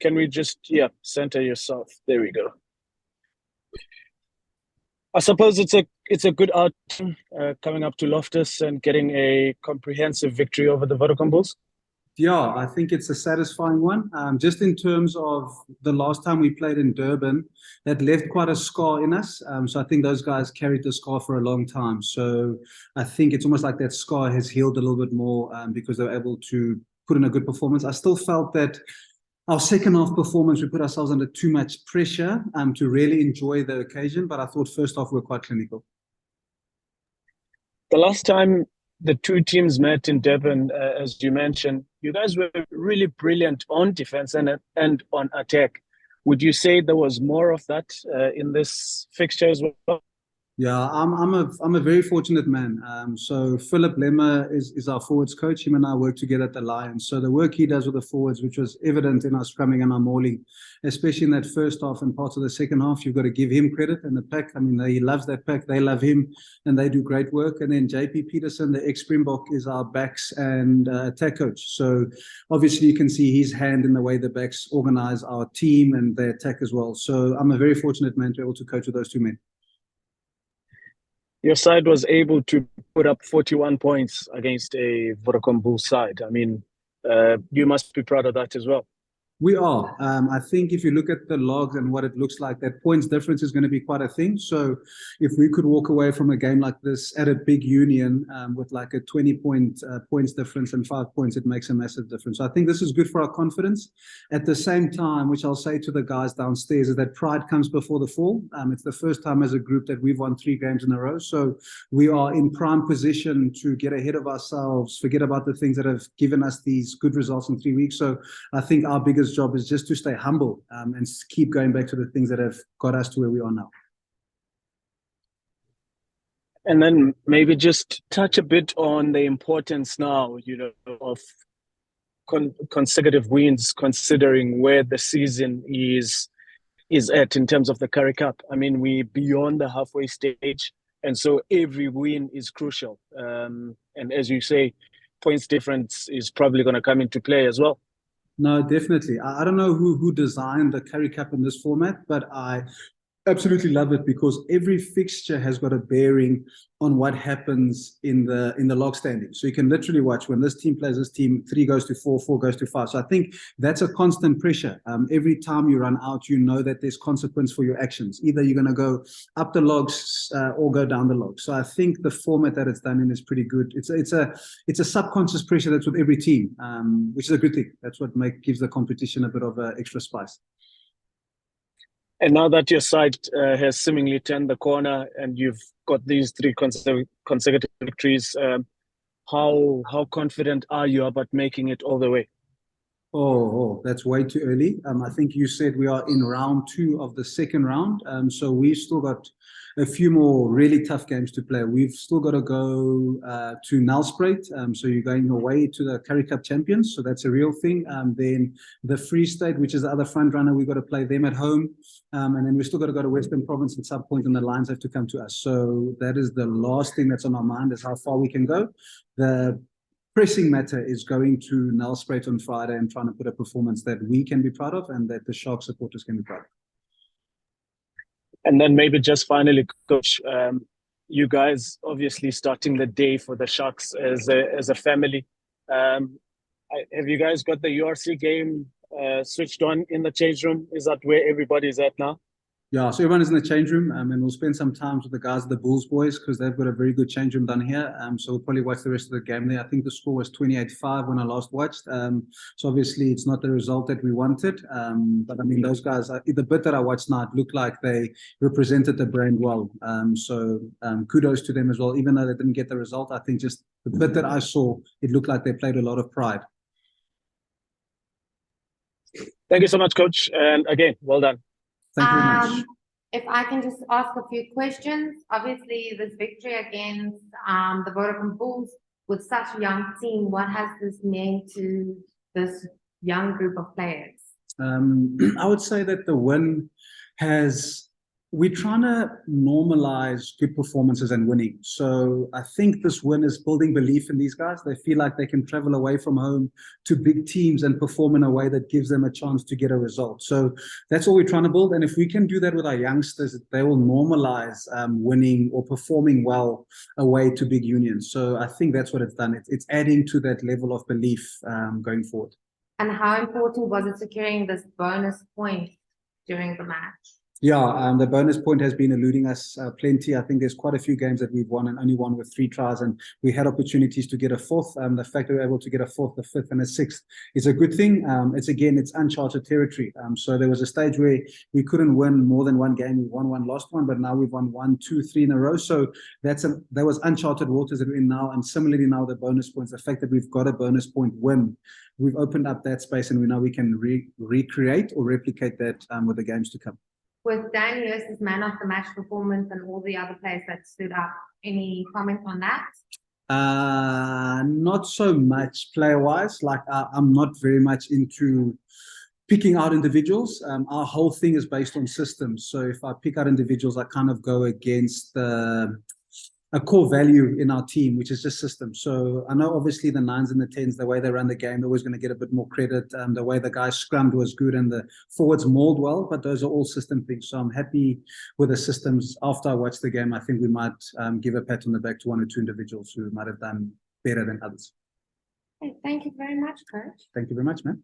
can we just, center yourself? There we go. I suppose it's a good outcome coming up to Loftus and getting a comprehensive victory over the Vodacom Bulls. Yeah, I think it's a satisfying one. Just in terms of the last time we played in Durban, that left quite a scar in us. So I think those guys carried the scar for a long time. So I think it's almost like that scar has healed a little bit more because they were able to put in a good performance. I still felt that our second half performance, we put ourselves under too much pressure to really enjoy the occasion. But I thought first half we were quite clinical. The last time the two teams met in Durban, as you mentioned, you guys were really brilliant on defense and on attack. Would you say there was more of that in this fixture as well? Yeah, I'm a very fortunate man. So Philip Lemmer is our forwards coach. Him and I work together at the Lions. So the work he does with the forwards, which was evident in our scrumming and our mauling, especially in that first half and parts of the second half, you've got to give him credit. And the pack, I mean, he loves that pack. They love him, and they do great work. And then JP Peterson, the ex-Springbok, is our backs and attack coach. So obviously you can see his hand in the way the backs organize our team and their attack as well. So I'm a very fortunate man to be able to coach with those two men. Your side was able to put up 41 points against a Vodacom Bulls side. I mean, you must be proud of that as well. We are. I think if you look at the logs and what it looks like, that points difference is going to be quite a thing. So if we could walk away from a game like this at a big union with like a 20-point points difference and 5 points, it makes a massive difference. So I think this is good for our confidence. At the same time, which I'll say to the guys downstairs, is that pride comes before the fall. It's the first time as a group that we've won 3 games in a row. So we are in prime position to get ahead of ourselves, forget about the things that have given us these good results in 3 weeks. So I think our biggest job is just to stay humble and keep going back to the things that have got us to where we are now. And then maybe just touch a bit on the importance now, of consecutive wins, considering where the season is at in terms of the Currie Cup. I mean, we're beyond the halfway stage, and so every win is crucial. And as you say, points difference is probably going to come into play as well. No, definitely. I don't know who designed the Currie Cup in this format, but I absolutely love it because every fixture has got a bearing on what happens in the log standing. So you can literally watch when this team plays this team, 3 goes to 4, 4 goes to 5. So I think that's a constant pressure. Every time you run out, you know that there's consequence for your actions. Either you're going to go up the logs or go down the logs. So I think the format that it's done in is pretty good. It's a subconscious pressure that's with every team, which is a good thing. That's what gives the competition a bit of extra spice. And now that your side has seemingly turned the corner and you've got these 3 consecutive victories, how confident are you about making it all the way? Oh, that's way too early. I think you said we are in round 2 of the second round. So we've still got a few more really tough games to play. We've still got to go to Nelspruit. So you're going away to the Currie Cup champions. So that's a real thing. Then the Free State, which is the other front runner, we've got to play them at home. And then we've still got to go to Western Province at some point, and the Lions have to come to us. So that is the last thing that's on our mind, is how far we can go. The pressing matter is going to Nelspruit on Friday and trying to put a performance that we can be proud of and that the Shark supporters can be proud of. And then maybe just finally, Coach, you guys obviously starting the day for the Sharks as a family. Have you guys got the URC game switched on in the change room? Is that where everybody's at now? Yeah, so everyone is in the change room, and we'll spend some time with the guys, the Bulls boys, because they've got a very good change room down here. So we'll probably watch the rest of the game there. I think the score was 28-5 when I last watched. So obviously it's not the result that we wanted. But I mean, those guys, the bit that I watched now, it looked like they represented the brand well. So kudos to them as well. Even though they didn't get the result, I think just the bit that I saw, it looked like they played a lot of pride. Thank you so much, Coach. And again, well done. Thank you very much. If I can just ask a few questions. Obviously, this victory against the Vodacom Bulls with such a young team, what has this meant to this young group of players? I would say that the win has we're trying to normalize good performances and winning. So I think this win is building belief in these guys. They feel like they can travel away from home to big teams and perform in a way that gives them a chance to get a result. So that's what we're trying to build. And if we can do that with our youngsters, they will normalize winning or performing well away to big unions. So I think that's what it's done. It's adding to that level of belief going forward. And how important was it securing this bonus point during the match? Yeah, the bonus point has been eluding us plenty. I think there's quite a few games that we've won and only won with 3 tries, and we had opportunities to get a 4th. The fact that we're able to get a 4th, a 5th, and a 6th is a good thing. It's uncharted territory. So there was a stage where we couldn't win more than 1 game. We won 1, lost 1, but now we've won 1, 2, 3 in a row. So that was uncharted waters that we're in now. And similarly now the bonus points, the fact that we've got a bonus point win, we've opened up that space, and we can recreate or replicate that with the games to come. With Danny Hurst's man of the match performance and all the other players that stood up, any comment on that? Not so much player-wise. Like I'm not very much into picking out individuals. Our whole thing is based on systems. So if I pick out individuals, I kind of go against a core value in our team, which is just systems. So I know obviously the 9s and the 10s, the way they run the game, they're always going to get a bit more credit. The way the guys scrummed was good and the forwards mauled well, but those are all system things. So I'm happy with the systems. After I watched the game, I think we might give a pat on the back to 1 or 2 individuals who might have done better than others. Okay, thank you very much, Coach. Thank you very much, man.